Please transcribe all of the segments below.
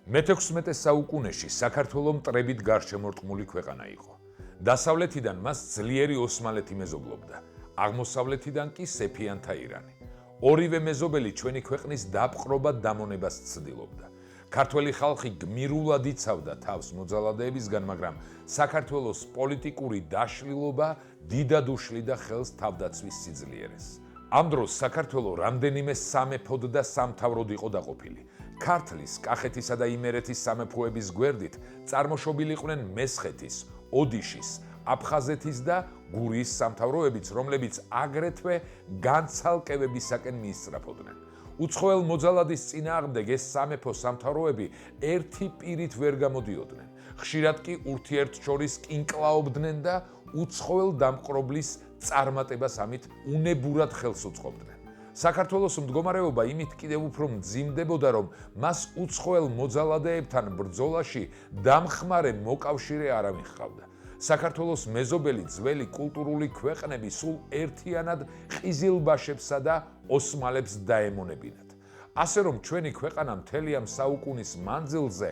მე-16 საუკუნეში საქართველო მტრებით გარშემორტყმული ქვეყანა იყო. დასავლეთიდან მას ძლიერი ოსმალეთი მეზობლობდა, აღმოსავლეთიდან კი სეფიანთა ირანი. ორივე მეზობელი ჩვენი ქვეყნის დაპყრობად დამონებას ცდილობდა. ქართველი ხალხი გმირულად იცავდა თავს მოძალადეებისგან, მაგრამ საქართველოს პოლიტიკური დაშლილობა დიდად უშლიდა ხელს თავდაცვის სიძლიერეს. ამ დროს საქართველო რამდენიმე სამეფოდ და სამთავროდ იყო დაყოფილი. ქართლის, კახეთისა და იმერეთის სამეფოების გვერდით წარმოშობილიყვნენ მესხეთის, ოდიშის, აფხაზეთის და გურიის სამთავროებიც, რომლებიც აგრეთვე განცალკევებისაკენ მიისწრაფოდნენ. უცხოელ მოძალადის წინააღმდეგ ეს სამეფო სამთავროები ერთი პირით ვერ გამოდიოდნენ. ხშირად კი ურთიერთშორის კინკლაობდნენ და უცხოელ დამპყრობლის წარმატებას ამით უნებურად ხელს უწყობდნენ. საქართველოს მდგომარეობა იმით კიდევ უფრო მძიმდებოდა, რომ მას უცხოელ მოძალადეებთან ბრძოლაში დამხმარე მოკავშირე არავინ ჰყავდა. საქართველოს მეზობელი ძველი კულტურული ქვეყნები სულ ერთიანად ყიზილბაშებსა და ოსმალებს დაემონებინათ. ასე რომ ჩვენი ქვეყანა მთელი ამ საუკუნის მანძილზე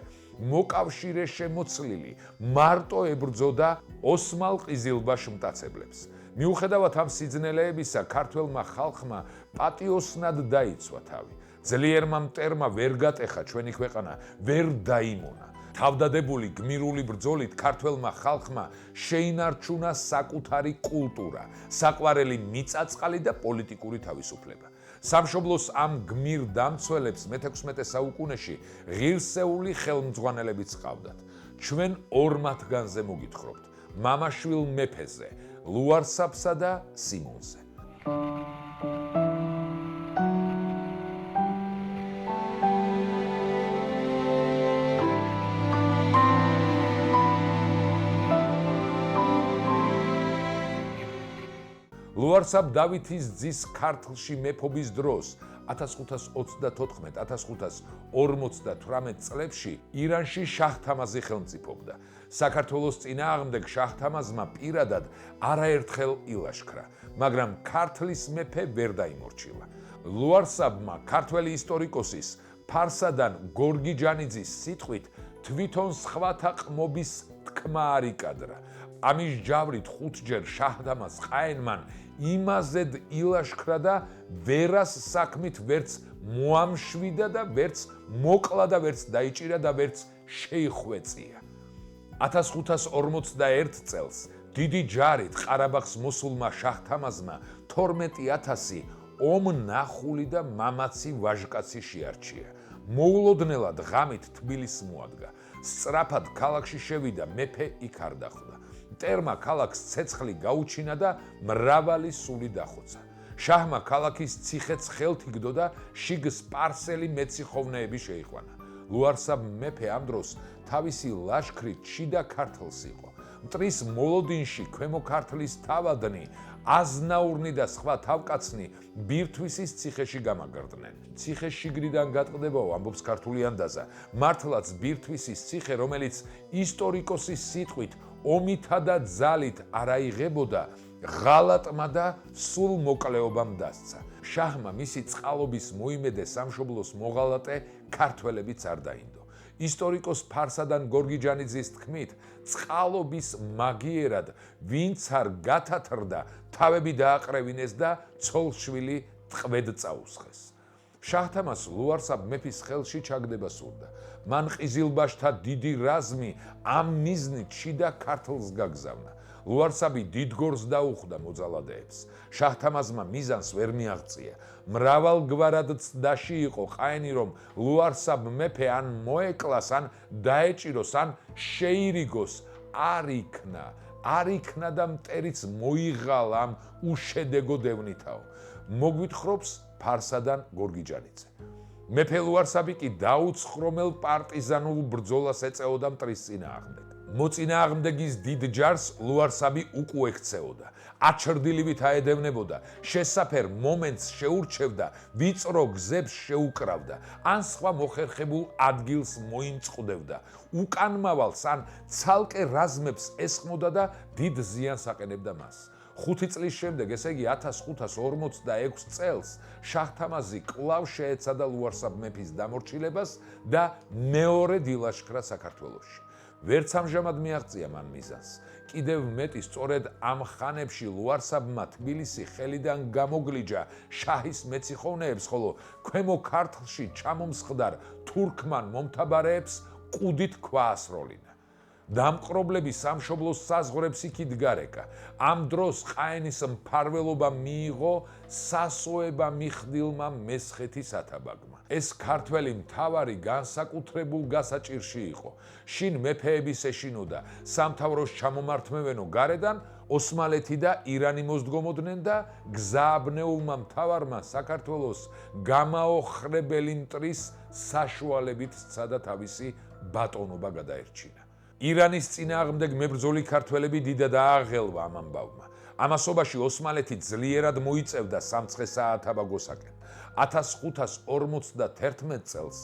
მოკავშირე შემოცლილი მარტო ებრძოდა ოსმალ ყიზილბაშ მტაცებლებს. მიუხედავად ამ სიძნელეებისა, ქართველმა ხალხმა პატიოსნად დაიცვა თავი. ძლიერმა მტერმა ვერ გატეხა ჩვენი ქვეყანა, ვერ დაიმონა. თავდადებული გმირული ბრძოლით ქართველმა ხალხმა შეინარჩუნა საკუთარი კულტურა, საყვარელი მიწაწყალი და პოლიტიკური თავისუფლება. სამშობლოს ამ გმირ დამცველებს მე-16 საუკუნეში ღირსეული ხელმძღვანელებიც ჰყავდათ. ჩვენ ორ მათგანზე მოგითხრობთ: მამაშვილ მეფეზე, ლუარსაბსა და სიმონზე. ლუარსაბ დავითის ძის ქართლში მეფობის დროს 1524-1558 წლებში ირანში შაჰ-თამაზი ხელმწიფობდა. საქართველოს წინააღმდეგ შაჰ-თამაზმა პირადად არაერთხელ ილაშქრა, მაგრამ ქართლის მეფე ვერ დაიმორჩილა. ლუარსაბმა ქართველი ისტორიკოსის ფარსადან გორგიჯანიძის სიტყვით თვითონ სხვათა ყმობის თქმა არ იკადრა. ამის ჯავრით 5 ჯერ შაჰ-თამაზ ყაენმან იმაზედ ილაშქრა და ვერას საქმით ვერც მოამშვიდა და ვერც მოკლა და ვერც დაიჭირა და ვერც შეიხვეწია. 1541 წელს დიდი ჯარით ყარაბაღს მოსულმა შაჰ-თამაზმა 12,000 ომნახული და მამაცი ვაჟკაცი შეარჩია. მოულოდნელად ღამით თბილისს მოადგა. სწრაფად ქალაქში შევიდა, მეფე იქ არ დახვდა. მტერმა ქალაქს ცეცხლი გაუჩინა და მრავალი სული დახოცა. შაჰმა ქალაქის ციხეც ხელთ იგდო და შიგ სპარსელი მეციხოვნეები შეიყვანა. ლუარსაბ მეფე ამ დროს თავისი ლაშქრით შიდა ქართლს იყო. მტრის მოლოდინში ქვემო ქართლის თავადნი, აზნაურნი და სხვა თავკაცნი ბირთვისის ციხეში გამაგრდნენ. ციხე შიგრიდან გატყდებაო, ამბობს ქართული ანდაზა. მართლაც ბირთვისის ციხე, რომელიც ისტორიკოსის სიტყვით ომითა და ძალით არ აიღებოდა, ღალატმა და სულ მოკლეობამ დასცა. შაჰმა მისი წყალობის მოიმედე სამშობლოს მოღალატე ქართველებიც არ დაინდო. ისტორიკოს ფარსადან გორგიჯანიძის თქმით, წყალობის მაგიერად ვინც არ გათათრდა, თავები დააყრევინეს და ცოლშვილი ტყვედ წაუსხეს. შაჰ-თამაზ ლუარსაბ მეფის ხელში ჩაგდება სურდა. მან ყიზილბაშთა დიდი რაზმი ამ მიზნით შიდა ქართლს გაგზავნა. ლუარსაბი დიდგორს დაუხვდა მოძალადეებს. შაჰ-თამაზმა მიზანს ვერ მიაღწია. მრავალგვარად ცდაში იყო ყაენი, რომ ლუარსაბ მეფე ან მოეკლას, ან დაეჭიროს, ან შეირიგოს. არ იქნა და მტერიც მოიღალა ამ უშედეგო დევნითაო. მოგვითხრობს ფარსადან გორგიჯანიძე. მეფე ლუარსაბი კი დაუცხრომელ პარტიზანულ ბრძოლას ეწეოდა მტრის წინააღმდეგ. მოწინააღმდეგის დიდ ჯარს ლუარსაბი უკუ ექცეოდა. აჩრდილივით აედევნებოდა, შესაფერ მომენტს შეურჩევდა, ვიწრო გზებს შეუკრავდა, ან სხვა მოხერხებულ ადგილს მოიმწყდებდა. უკანმავალს ან ცალკე რაზმებს ესხმოდა და დიდ ზიანს აყენებდა მას. 5 წლის შემდეგ, ესე იგი 1546 წელს, შაჰ-თამაზი კვლავ შეეცადა ლუარსაბ მეფის დამორჩილებას და მეორე დილაშქრა საქართველოში. ვერც ამჟამად მიაღწია მან მიზანს. კიდევ მეტი, სწორედ ამ ხანებში ლუარსაბმა თბილისი ხელიდან გამოგლიჯა შაჰის მეციხოვნეებს, ხოლო ქვემო ქართლში ჩამომსხდარ თურქმან მომთაბარეებს ყუდით ქვა ასროლინა. დამპყრობლები სამშობლოს საზღვრებს იქით გარეკა. ამ დროს ყაენის მფარველობა მიიღო სასოება მიხდილმა მესხეთის ათაბაგმა. ეს ქართველი მთავარი განსაკუთრებულ გასაჭირში იყო. შინ მეფეების ეშინოდა სამთავროს ჩამომართმევენო გარედან, ოსმალეთი და ირანი მოსდგომოდნენ და გზააბნეულმა მთავარმა საქართველოს გამაოხრებელი მტრის საშუალებით სცადა თავისი ბატონობა გადაერჩინა. ირანის წინააღმდეგ მებრძოლი ქართველები დიდად ააღელვა ამ ამბავმა. ამასობაში ოსმალეთი ძლიერად მოიწევდა სამცხე საათაბაგოსაკენ. 1551 წელს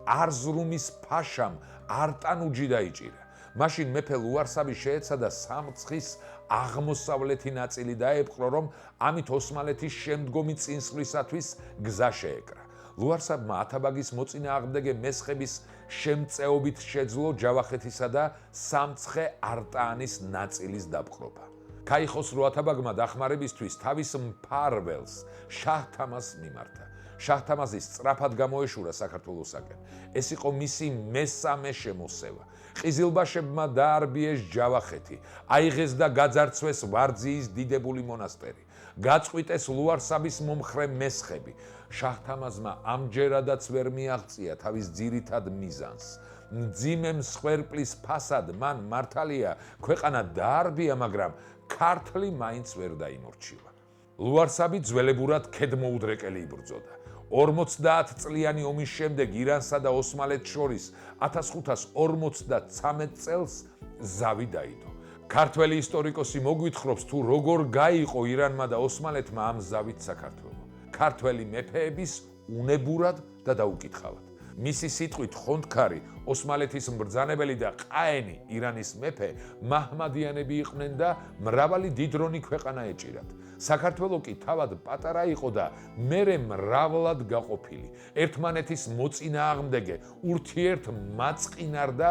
არზრუმის ფაშამ არტანუჯი დაიჭირა. მაშინ მეფე ლუარსაბი შეეცადა სამცხის აღმოსავლეთი ნაწილი დაეპყრო, რომ ამით ოსმალეთის შემდგომი წინსვლისათვის გზა შეეკრა. ლუარსაბმა ათაბაგის მოწინააღმდეგე მესხების შემწეობით შეძლო ჯავახეთისა და სამცხე არტაანის ნაწილის დაპყრობა. ქაიხოსრო ათაბაგმა დახმარებისთვის თავის მფარველს შაჰ-თამაზს მიმართა. შაჰ-თამაზი სწრაფად გამოეშურა საქართველოსაკენ. ეს იყო მისი მესამე შემოსევა. ყიზილბაშებმა დაარბიეს ჯავახეთი, აიღეს და გაძარცვეს ვარძიის დიდებული მონასტერი. გაწყვიტეს ლუარსაბის მომხრე მესხები. შაჰ-თამაზმა ამჯერადაც ვერ მიაღწია თავის ძირითად მიზანს. მძიმე მსხვერპლის ფასად მან მართალია ქვეყანა დაარბია, მაგრამ ქართლი მაინც ვერ დაიმორჩილა. ლუარსაბი ძველებურად ქედმოუდრეკელი იბრძოდა. 50 წლიანი ომის შემდეგ ირანსა და ოსმალეთს შორის 1553 წელს ზავი დაიდო. ქართველი ისტორიკოსი მოგვითხრობს, თუ როგორ გაიყო ირანმა და ოსმალეთმა ამ ზავით საქართველო. ქართველი მეფეების უნებურად და დაუკითხავად. მისი სიტყვით ხონდქარი, ოსმალეთის მბრძანებელი და ყაენი ირანის მეფე მაჰმადიანები იყვნენ და მრავალი დიდრონი ქვეყანა ეჭირათ. საქართველო კი თავად პატარა იყო და მერე მრავლად გაყოფილი. ერთმანეთის მოწინააღმდეგე ურთიერთ მაწყინარ და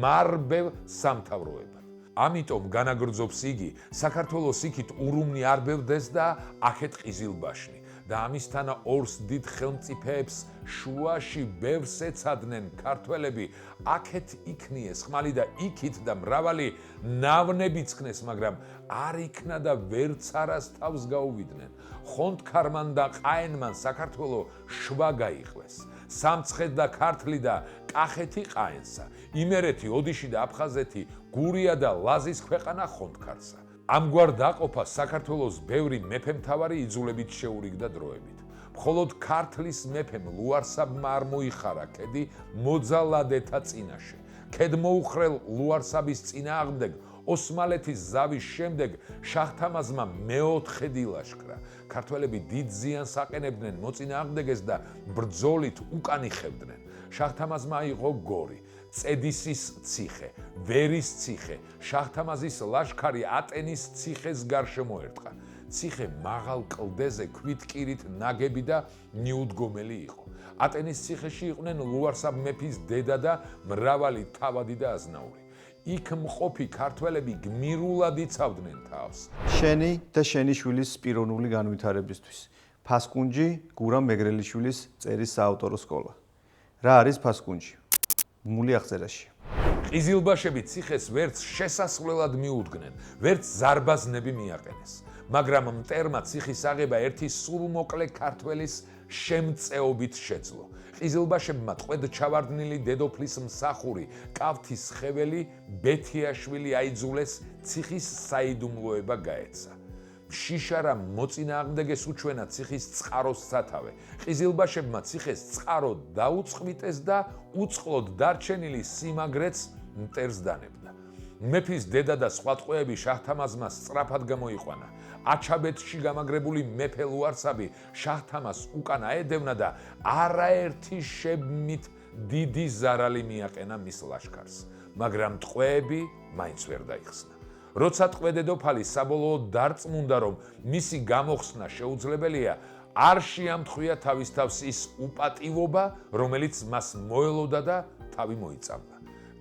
მარბევ სამთავროებად. ამიტომ განაგრძობს იგი, საქართველოს იქით ურუმნი არ ბევდეს და აქეთ ყიზილბაშნი. და ამისთანა ორს დიდ ხელმწიფეებს შუაში ბევრს ეცადნენ ქართველები, აქეთ იქნიეს ხმალი და იქით და მრავალი ნავნები წკნეს, მაგრამ არ იქნა და ვერც არას თავს გაუვიდნენ. ხონდქარმან და ყაენმან საქართველო შვა გაიყვეს. სამცხე და ქართლი და კახეთი ყაენსა, იმერეთი, ოდიში და აფხაზეთი, გურია და ლაზის ქვეყანა ხონდქარსა. ამგვარ დაყოფას საქართველოს ბევრი მეფემთავარი იძულებით შეურიგდა დროებით. მხოლოდ ქართლის მეფემ ლუარსაბმა არ მოიხარა ქედი მოძალადეთა წინაშე. ქედმოუხრელ ლუარსაბის წინააღმდეგ ოსმალეთის ზავის შემდეგ შაჰ-თამაზმა მეოთხე დილაშქრა. ქართველები დიდ ზიანს აყენებდნენ მოწინააღმდეგეს და ბრძოლით უკან იხევდნენ. შაჰ-თამაზმა აიღო გორი, წედისის ციხე, ვერის ციხე, შაჰ-თამაზის ლაშქარი ატენის ციხეს გარშემო ერტყა. ციხე მაღალ კლდეზე ქვითკირით ნაგები და მიუდგომელი იყო. ატენის ციხეში იყვნენ ლუარსაბ მეფის დედა და მრავალი თავადი და აზნაური. იქ მყოფი ქართველები გმირულად იცავდნენ თავს. შენი და შენი შვილის პიროვნული განვითარებისთვის. ფასკუნჯი გურამ მეგრელიშვილის წერის საავტორო სკოლა. რა არის ფასკუნჯი? მული აღწერაში. ყიზილბაშები ციხეს ვერც შესასვლელად მიუდგნენ, ვერც ზარბაზნები მიაყენეს. მაგრამ მტერმა ციხის აღება ერთი სულმოკლე ქართველის შემწეობით შეძლო. ყიზილბაშებმა ტყვედ ჩავარდნილი დედოფლის მსახური კავთის ხეველი ბეთიაშვილი აიძულეს ციხის საიდუმლოება გაეცა. შიშარა მოწინააღმდეგეს უჩვენა ციხის წყაროს სათავე. ყიზილბაშებმა ციხეს წყარო დაუწყვიტეს და უწყლოდ დარჩენილი სიმაგრეც მტერს დანებდა. მეფის დედა და სხვა ტყვეები შაჰ-თამაზმა სწრაფად გამოიყვანა. აჩაბეთში გამაგრებული მეფე ლუარსაბი შაჰ-თამაზს უკან აედევნა და არაერთი შებმით დიდი ზარალი მიაყენა მის ლაშქარს, მაგრამ ტყვეები მაინც ვერ დაიხსნა. როცა ტყვე-დედოფალი საბოლოოდ დარწმუნდა, რომ მისი გამოხსნა შეუძლებელია, არ შეამთხვია თავის თავს ის უპატივობა, რომელიც მას მოელოდა და თავი მოიწამდა.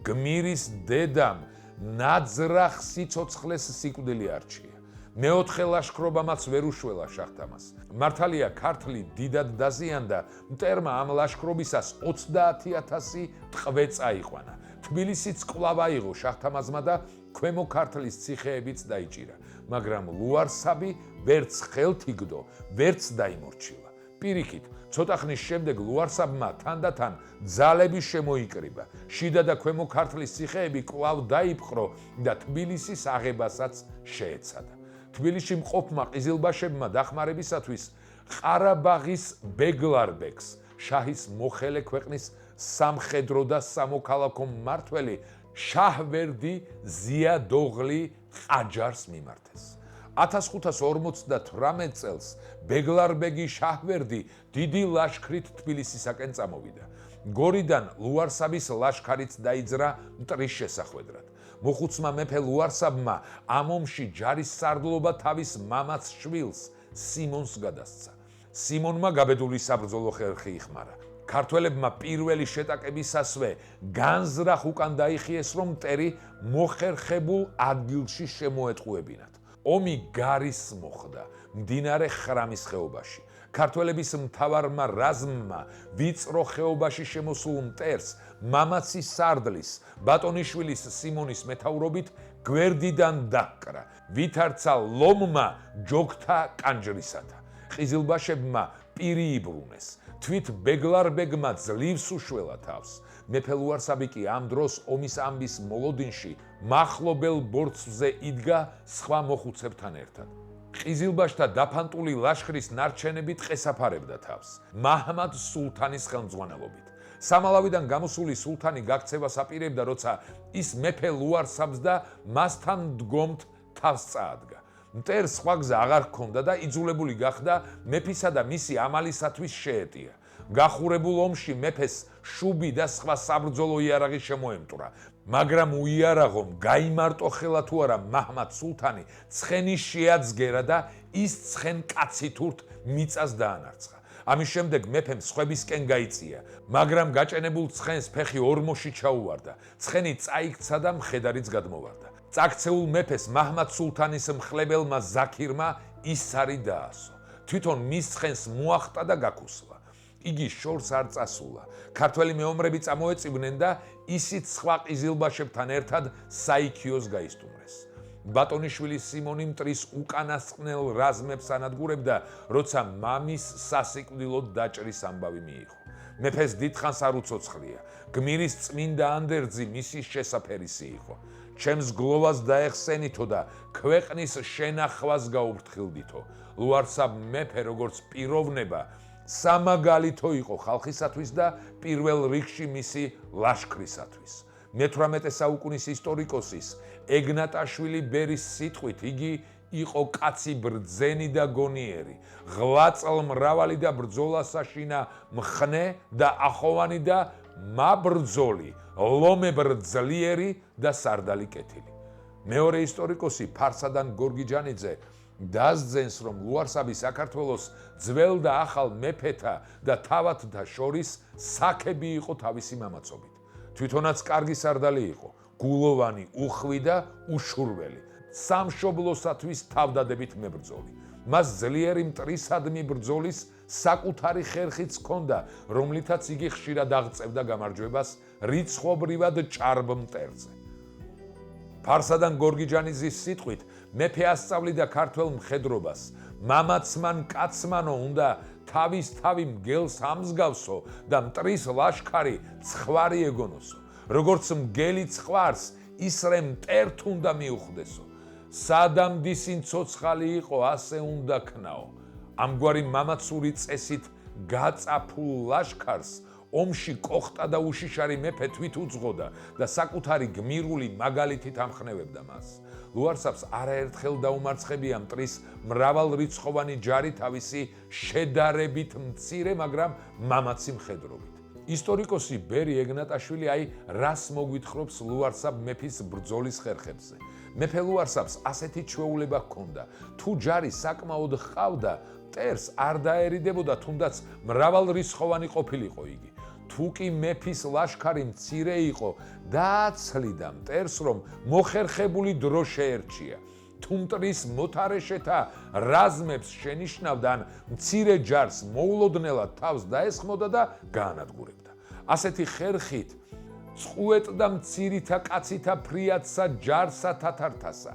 გმირის დედამ ნაძრახ სიცოცხლეს სიკვდილი არჩია. მეოთხე ლაშქრობამაც ვერ უშველა შაჰ-თამაზს. მართალია, ქართლი დიდად დაზიანდა, მტერმა ამ ლაშქრობისას 30,000 ტყვე წაიყვანა. თბილისიც კვლავ აიღო შაჰ-თამაზმა და ქვემო ქართლის ციხეებიც დაიჭირა, მაგრამ ლუარსაბი ვერც ხელთ იგდო, ვერც დაიმორჩილა. პირიქით, ცოტა ხნის შემდეგ ლუარსაბმა თანდათან ძალები შემოიკრიბა. შიდა და ქვემო ქართლის ციხეები კვლავ დაიპყრო და თბილისის აღებასაც შეეცადა. თბილისში მყოფმა ყიზილბაშებმა დახმარებისათვის ყარაბაღის ბეგლარბეგს, შაჰის მოხელე ქვეყნის სამხედრო და სამოქალაქო მმართველი შაჰვერდი ზიადოღლი ყაჯარს მიმართეს. 1558 წელს ბეგლარბეგი შაჰვერდი დიდი ლაშქრით თბილისისაკენ წამოვიდა. გორიდან ლუარსაბის ლაშქარიც დაიძრა მტრის შესახვედრად. მოხუცმა მეფე ლუარსაბმა ამ ომში ჯარის სარდლობა თავის მამაც შვილს სიმონს გადასცა. სიმონმა გაბედული საბრძოლო ხერხი იხმარა. ქართველებმა პირველი შეტაკებისასვე განზრახ უკან დაიხიეს, რომ მტერი მოხერხებულ ადგილში შემოეტყუებინათ. ომი გარის მოხდა მდინარე ხრამის ხეობაში. ქართველების მთავარმა რაზმმა ვიწრო ხეობაში შემოსულ მტერს მამაცი სარდლის ბატონიშვილის სიმონის მეთაურობით გვერდიდან დაჰკრა, ვითარცა ლომმა ჯოგთა კანჯრისათა. ყიზილბაშებმა პირი იბრუნეს. თვით ბეგლარბეგმა ძლივს უშველა თავს. მეფე ლუარსაბი კი ამ დროს ომის ამბის მოლოდინში მახლობელ ბორცვზე იდგა სხვა მოხუცებთან ერთად. ყიზილბაშთა დაფანტული ლაშქრის ნარჩენები ტყესაფარებდა თავს მაჰმად სულთანის ხელმძღვანელობით. სამალავიდან გამოსული სულთანი გაქცევას აპირებდა, როცა ის მეფე ლუარსაბს და მასთან მდგომთ თავს წაადგა. მტერს სხვა გზა აღარ ჰქონდა და იძულებული გახდა მეფისა და მისი ამალისათვის შეეტია. გახურებულ ომში მეფეს შუბი და სხვა საბრძოლო იარაღი შემოემტვრა, მაგრამ უიარაღომ გაიმარტო ხელა თუ არა მაჰმად სულთანი ცხენი შეაძგერა და ის ცხენ კაცითურთ მიწას დაანარცხა. ამის შემდეგ მეფემ სხვებისკენ გაიწია, მაგრამ გაჭენებულ ცხენს ფეხი ორმოში ჩაუვარდა. ცხენი წაიქცა და მხედარიც გადმოვარდა. წაქცეულ მეფეს მაჰმად სულთანის მხლებელმა ზაქირმა ისარი დაასო. თვითონ მის ცხენს მოახტა და გაქუსლა. იგი შორს არ წასულა. ქართველი მეომრები წამოეწივნენ და ისიც სხვა ყიზილბაშებთან ერთად საიქიოს გაისტუმრეს. ბატონიშვილის სიმონი მტრის უკანასკნელ რაზმებს ანადგურებდა, როცა მამის სასიკვდილოდ დაჭრის ამბავი მიიღო. მეფეს დიდხანს არ უცოცხლია. გმირის წმინდა ანდერძი მისი შესაფერისი იყო. ჩემს გლოვას დაეხსენითო და ქვეყნის შენახვას გაუფრთხილდითო. ლუარსაბ მეფე როგორც პიროვნება სამაგალითო იყო ხალხისათვის და პირველ რიგში მისი ლაშქრისათვის. მე-18 საუკუნის ისტორიკოსის ეგნატაშვილი ბერის სიტყვით იგი იყო კაცი ბრძენი და გონიერი, ღვაწლმრავალი და ბრძოლასაშინა მხნე და ახოვანი და მაბრძოლი, ლომებრ ძლიერი და სარდალი კეთილი. მეორე ისტორიკოსი ფარსადან გორგიჯანიძე დასძენს, რომ ლუარსაბი საქართველოს ძველ და ახალ მეფეთა და თავადთა შორის საქები იყო თავისი მამაცობით. თვითონაც კარგი სარდალი იყო, გულოვანი, უხვი და უშურველი, სამშობლოსათვის თავდადებით მებრძოლი. მას ძლიერი მტრისადმი ბრძოლის საკუთარი ხერხიც ჰქონდა, რომლითაც იგი ხშირად აღწევდა გამარჯვებას რიცხობრივად ჭარბ მტერზე. ფარსადან გორგიჯანიძის სიტყვით, მეფე ასწავლიდა ქართველ მხედრობას, მამაცმან კაცმანო უნდა თავის თავი მგელს ამსგავსო და მტრის ლაშქარი ცხვარი ეგონოსო. როგორც მგელი ცხვარს, ისრე მტერთ უნდა მიუხვდესო. სადამდისინ ცოცხალი იყო, ასე უნდა ქნაო. ამგვარი მამაცური წესით გაწაფულ ლაშქარს ომში კოხტა და უშიშარი მეფე თვით უძღოდა და საკუთარი გმირული მაგალითით ამხნევებდა მას. ლუარსაბს არაერთხელ დაუმარცხებია მტრის მრავალრიცხოვანი ჯარი თავისი შედარებით მცირე, მაგრამ მამაცი მხედრობით. ისტორიკოსი ბერი ეგნატაშვილი რას მოგვითხრობს ლუარსაბ მეფის ბრძოლის ხერხებზე. მეფე ლუარსაბს ასეთი ჩვეულება ჰქონდა. თუ ჯარი საკმაოდ ჰყავდა, მტერს არ დაერიდებოდა, თუნდაც მრავალრისხოვანი ყოფილიყო იგი. თუ კი მეფის ლაშქარი მცირე იყო, დააცლიდა მტერს, რომ მოხერხებული დრო შეერჩია. თუ მტრის მოთარეშეთა რაზმებს შენიშნავდა, ან მცირე ჯარს მოულოდნელად თავს დაესხმოდა და გაანადგურებდა. ასეთი ხერხით წყვეტდა მციриთა კაცითა ფრიათსა ჯარსა თათართასა.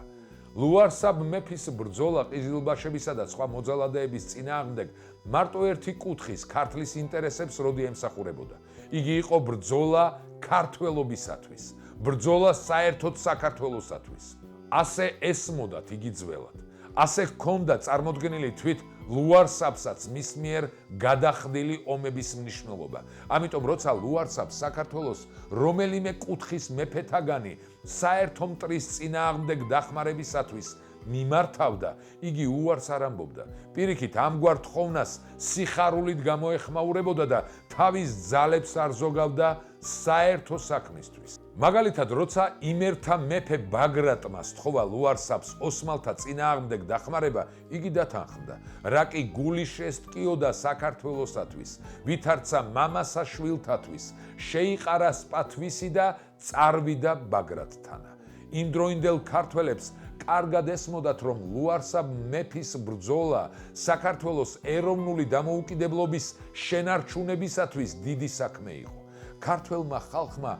ლუარსაბ მეფის ბრძოლა ყიზილბაშებისა და სხვა მოძალადეების წინააღმდეგ მარტო ერთი კუთხის ქართლის ინტერესებს როდი ემსახურებოდა. იგი იყო ბრძოლა ქართველობისათვის, ბრძოლა საერთოდ საქართველოსათვის. ასე ესმოდათ იგი ძველად. ასე ჰქონდა წარმოდგენილი თვით ლუარსაბსაც მის მიერ გადახდილი ომების მნიშვნელობა. ამიტომ როცა ლუარსაბს საქართველოს რომელიმე კუთხის მეფეთაგანი საერთო მტრის წინააღმდეგ დახმარებისათვის მიმართავდა, იგი უარს არ ამბობდა. პირიქით, ამგვარ თხოვნას სიხარულით გამოეხმაურებოდა და თავის ძალებს არ ზოგავდა საერთო საქმისთვის. მაგალითად, როცა იმერთა მეფე ბაგრატმა სთხოვა ლუარსაბს ოსმალთა წინააღმდეგ დახმარება, იგი დათანხმდა. რა კი გული შესტკიოდა საქართველოსათვის, ვითარცა მამასა შვილთათვის, შეიყარა სპათვისი და წარვიდა ბაგრატთანა. იმდროინდელ ქართველებს კარგად ესმოდათ, რომ ლუარსაბ მეფის ბრძოლა საქართველოს ეროვნული დამოუკიდებლობის შენარჩუნებისათვის დიდი საქმე იყო. ქართველმა ხალხმა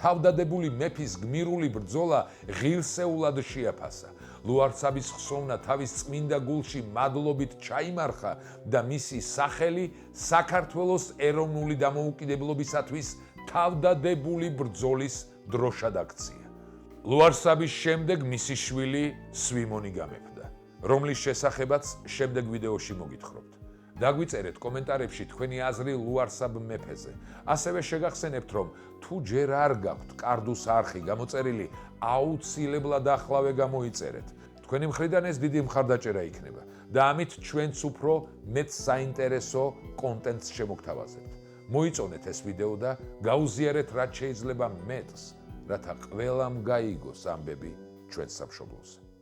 თავდადებული მეფის გმირული ბრძოლა ღირსეულად შეაფასა. ლუარსაბის ხსოვნა თავის წმინდა გულში მადლობით ჩაიმარხა და მისი სახელი საქართველოს ეროვნული დამოუკიდებლობისათვის თავდადებული ბრძოლის დროშად აქცია. ლუარსაბის შემდეგ მისი შვილი სვიმონი გამეფდა, რომლის შესახებაც შემდეგ ვიდეოში მოგითხრობთ. დაგვიწერეთ კომენტარებში თქვენი აზრი ლუარსაბ მეფეზე. ასევე შეგახსენებთ, რომ თუ ჯერ არ გაქვთ კარდუს არხი გამოწერილი, აუცილებლად ახლავე გამოიწერეთ. თქვენი მხრიდან ეს დიდი მხარდაჭერა იქნება და ამით ჩვენც უფრო მეტ საინტერესო კონტენტს შემოგთავაზებთ. მოიწონეთ ეს ვიდეო და გაუზიარეთ რაც შეიძლება მეტს, რათა ყველამ გაიგოს ამბები ჩვენს სამშობლოზე.